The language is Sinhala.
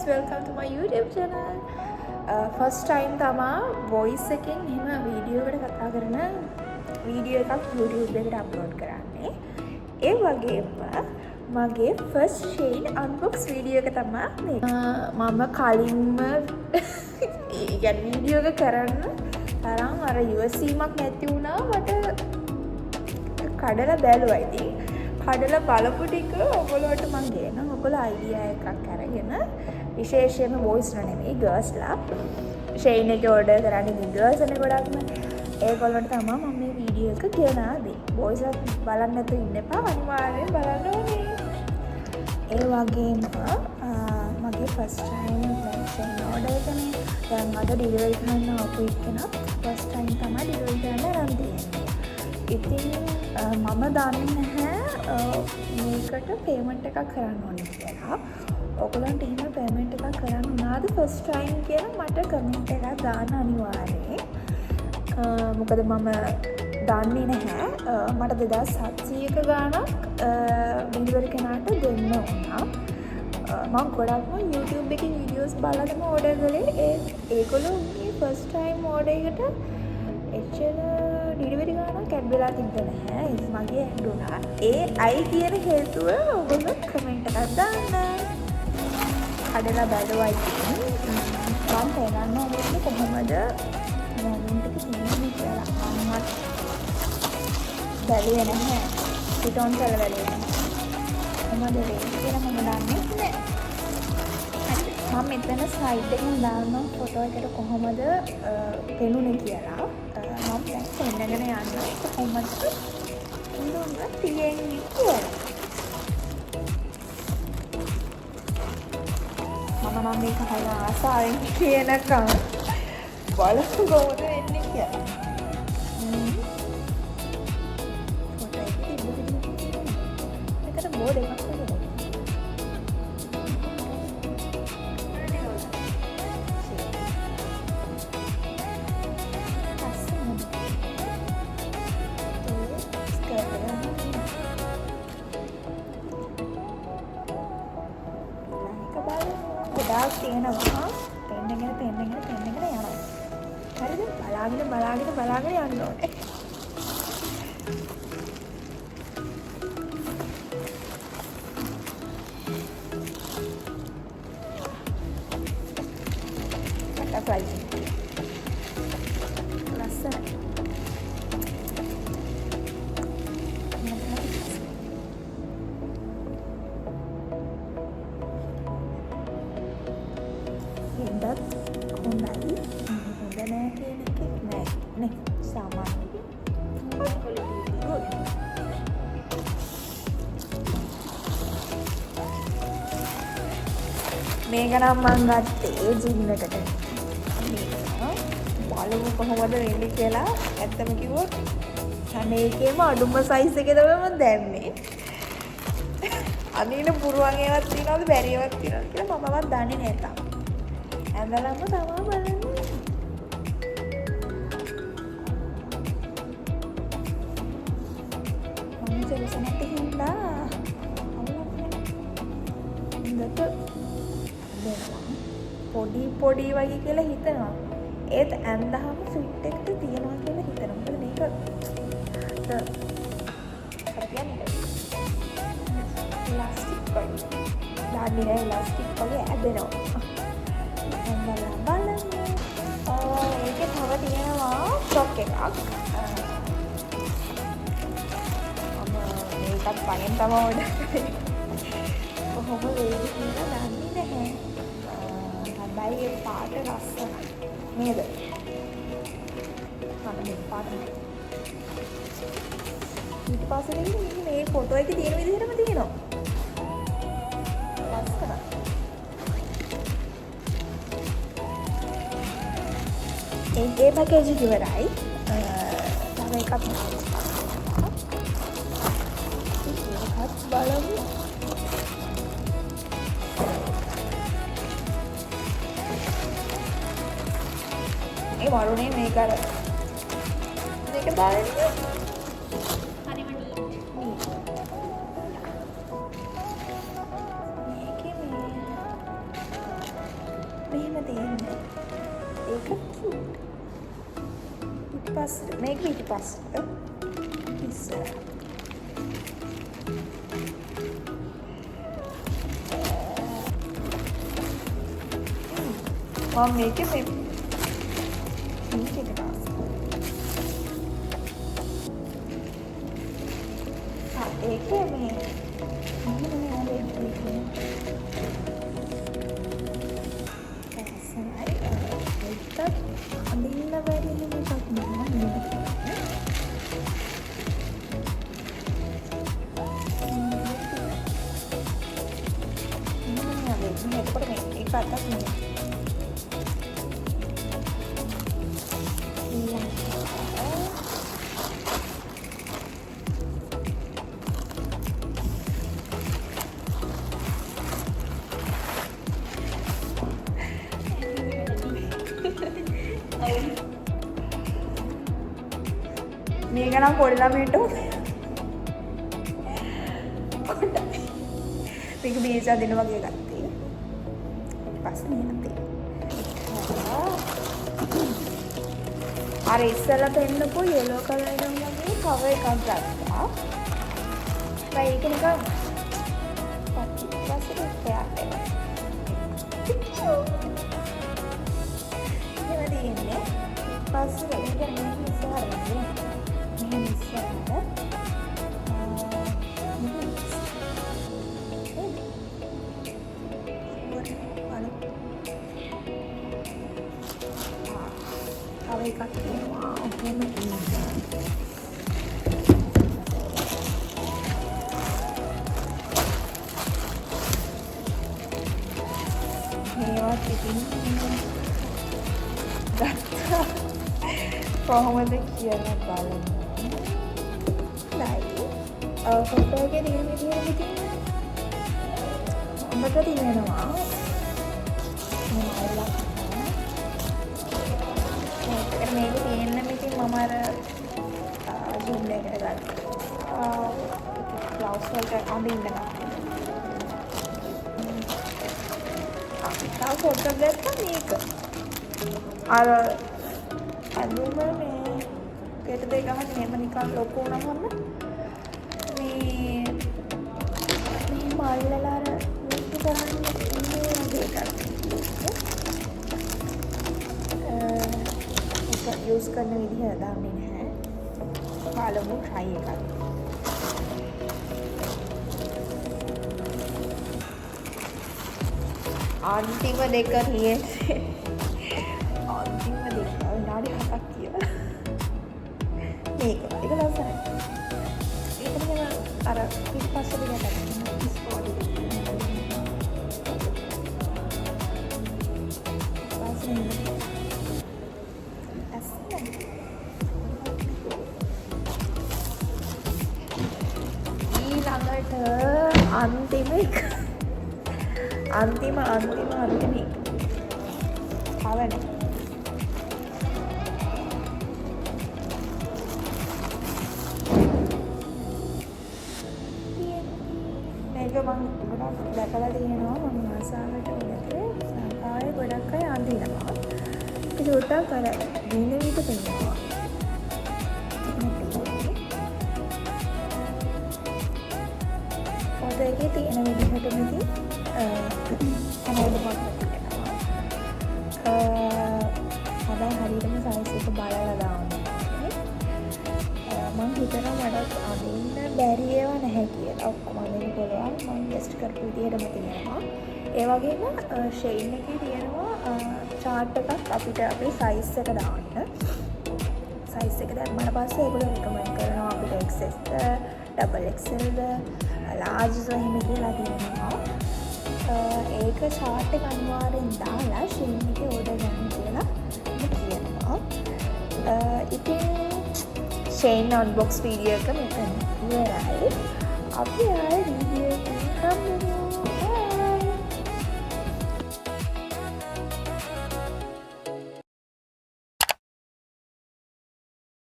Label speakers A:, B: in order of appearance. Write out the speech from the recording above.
A: welcome to my YouTube channel. First time තමා voice එකෙන් එහෙම වීඩියෝ එකට කතා කරන වීඩියෝ එකක් YouTube එකට අප්ලෝඩ් කරන්නේ. ඒ වගේම මගේ first Shein unbox වීඩියෝ එක තමයි මේක. මම කලින්ම يعني වීඩියෝ එක කරන්න තරම් අර ඉවසීමක් නැති වුණා මට කඩලා බැලුවා ඉතින්. කඩලා බලපු ටික ඔයගොල්ලෝට මම දෙනවා. ඔයගොල්ලෝ අයිඩියා එකක් අරගෙන විශේෂයෙන්ම බොයිස් නෙමෙයි ගර්ල්ස්ලා Shein එකේ ඕඩර් කරන්නේ ගර්ල්ස් නේ ගොඩක්ම. ඒගොල්ලන්ට තමයි මම මේ වීඩියෝ එක ගෙනා දෙන්නේ. බොයිස්ලා බලන්න නැතුව ඉන්න එපා. අනිවාර්යෙන් බලන්න ඕනේ. ඒ වගේම මගේ ෆස්ට් ටයිම් Shein ඕඩර් එකනේ. දැන් අද ඩිලිවරි කරන්න ආපු එකන ෆස්ට් ටයිම් තමයි ඩිලිවරි කරන්න ආරම්භ වෙන්නේ. ඉතින් මම දන්නේ නැහැ මේකට පේමන්ට් එකක් කරන්න ඕනේ කියලා. ඔයගොල්ලන්ට එහෙම පේමන්ට් එකක් කරන්න උනාද ෆස්ට් ටයිම් කියලා මට කමෙන්ට් එකක් දාන්න අනිවාර්යයෙන්. මොකද මම දන්නේ නැහැ. මට 2700ක ගාණක් ඩෙලිවරි කෙනාට දෙන්න වුණා. මම ගොඩක්ම YouTube එකේ වීඩියෝස් බලලාම ඕඩර් කළේ. ඒගොල්ලෝ මේ ෆස්ට් ටයිම් ඕඩර් එකට එච්චර ඩිලිවරි ගානක් ඇඩ් වෙලා තිබ්බ නැහැ. ඒක මගේ ඇඩ් වුණා. ඒ අයි කියන හේතුව ඔයගොල්ලෝ කමෙන්ට් එකක් දාන්න. කඩලා බලනවා ඉතින් මම තේරන්න ඕනේ කොහොමද මොනුන්ට කියන්නේ කියලා. අම්මත් බැලුවේ නැහැ. පිටොන් කරලා බැලුවේ නැහැ. කොහොමද වෙන්නේ කියලා මම දන්නේ නැහැ. මම මෙතන සයිඩ් එකෙන් දාන්න ෆොටෝ එකට කොහොමද පෙනුනේ කියලා. මම දැන් පෙන්නගෙන යන්න කොහොමද ඉන්නුම තියෙන්නේ කියලා. මම මේක හරිය ආසාවෙන් කියනකම් බලමු කොහොමද වෙන්නේ කියලා. ෆොටෝ එක ඒකට බෝඩ් එකක් කරලා ගොඩාක් තියෙනවා. පෙන්නගෙන යනවා. හරිද? බලාගෙන යන්න ඕනේ. බටර්ෆ්ලයි. ලස්සනයි. හොඳයි හොඳ නෑ කියන එකක් නෑ නේ සාමාන්‍යයෙන් good. මේක නම් මං ගත්තේ ජිම් එකට. බලමු කොහොමද වෙන්නේ කියලා. ඇත්තම කිව්වොත් හැම එකේම අඩුම සයිස් එකේ තමයි මම දැම්මේ. අනින පුරුවන් ඒවත් තියනවද බැරි ඒවත් තියනවද කියලා මමවත් දන්නේ නැහැ තාම. ඇඳලම තමයි බලන්නේ. මම ජලසනත් හින්දා හොඳට පොඩි වගේ කියලා හිතනවා. ඒත් ඇඳහම ෆිට් එකට තියනවා කියලා හිතනවා. මොකද මේක ඉලාස්ටික් වගේ. දාන්නේ නැහැ ඉලාස්ටික් වගේ ඇදෙනවා. බලන්න. ඒකේ තව තියෙනවා ෆ්‍රොක් එකක්. මේකත් පහෙන් තමයි ඕඩර් කරේ. කොහොම වේවි කියලා දන්නේ නැහැ. හැබැයි ඒ පාට ලස්සනයි. නේද? මේ පාට. ඊට පස්සේ මේ ෆොටෝ එකේ තියෙන විදිහටම තියෙනවා. ලස්සනයි. ඒ පැකේජ් එක ඉවරයි. තව එකක් බලමු. ඒ වරුනේ මේක අර මේක බලන්න. හරිම නීට්. මේකේ මේ තියෙන්නේ. ඒක cute. ඊට පස්සේ මේක ඊට පස්සේ ඉස්සර. මම මේකේ මේක ඒකේ මේ අඳින්න බැරි එකක් නෙමෙයි. එතකොට මේ එක අතක් නෙමෙයි. මේක නම් පොඩි ළමයින්ට මේක බීජ අදින වගේ ගත්තේ. පස්සේ නේද? අර ඉස්සෙල්ලා පෙන්නපු yellow color එකක් වගේ cover එකක් ගත්තා. මම ඒක නිකන් පස්සේ පෑප් එක. ඒක දෙන්නේ. පස්සේ ඒක නෙමෙයි ඉස්සරහට. එකක් තියෙනවා. ඔකම මේවා ඉතින් ගත්තා. කොහොමද කියලා බලන්න. ලයි. ෆොටෝ එකේ තියෙන විදිහට ඉතින් ඔබට තියෙනවා. මේක තියෙන්න ඉතින් මම අර ජිම් එකට ගත්තා. බ්ලවුස් වලට අඳින්න ගත්තා. තව ෆොටෝ ගත්තා මේක. අර අඳුම මේ පිට දෙක ගහන මෙහෙම නිකන් ලොකු වුණාම මේ මල්ලලා අර මේක කරන්නේ ඉන්නේ එකක්. यूज़ करने विधि दामनी है बालों ट्राई कर अंतिम देकर ये अंतिम देखा नाड़ी हटा किया एक लवसन है एक मैं अरे इस पास से भी क्या करते हैं इस बॉडी पास नहीं अंतिम अंतिम अंतिम अंतिम खावे මේක මම ගොඩක් දැකලා තියෙනවා මම ආසාවට උනතේ සංකායේ ගොඩක් අය අඳිනවා ඒක උටා කර දින විදිහට පෙන්නනවා ඒකේ තියෙන විදිහට මෙතන හැමෝම හැබැයි හරියටම සයිස් එක බලලා දාන්න මම හිතනවා මට අදින්න බැරි ඒවා නැහැ කියලා ඔක්කොම අදින්න පුළුවන් මම ටෙස්ට් කරපු විදිහටම තියෙනවා ඒ වගේම ෂේන් එකේ තියෙනවා chart එකක් අපිට අපේ සයිස් එක දාන්න සයිස් එක දැම්මම පස්සේ ඒගොල්ලෝ රෙකමන්ඩ් කරනවා අපිට XS ඩබල් XL ද large එහෙම කියලා තියෙනවා. ඒක chart එක අනිවාර්යෙන් දාලා ෂේන් එකේ order ගන්න කියලා කියනවා. ඉතින් ෂේන් unbox video එක මෙතන ඉවරයි. අපි ආයේ වීඩියෝ එකකින් හම්බ වෙමු.